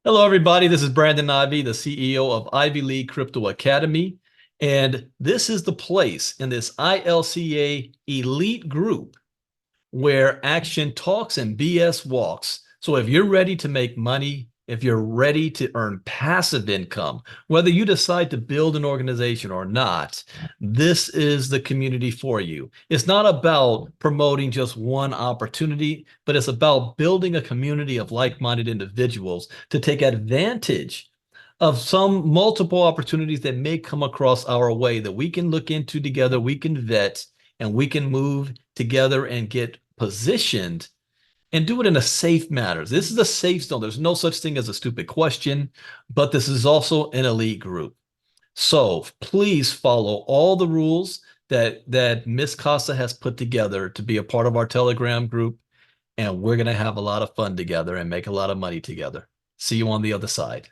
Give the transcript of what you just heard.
Hello, everybody. This is Brandon Ivey, the CEO of Ivy League Crypto Academy. And this is the place in this ILCA elite group where action talks and BS walks. So if you're ready to make money, if you're ready to earn passive income, whether you decide to build an organization or not, this is the community for you. It's not about promoting just one opportunity, but it's about building a community of like-minded individuals to take advantage of some multiple opportunities that may come across our way that we can look into together, we can vet, and we can move together and get positioned and do it in a safe manner. This is a safe zone. There's no such thing as a stupid question, but this is also an elite group. So please follow all the rules that Miss Casa has put together to be a part of our Telegram group, and we're going to have a lot of fun together and make a lot of money together. See you on the other side.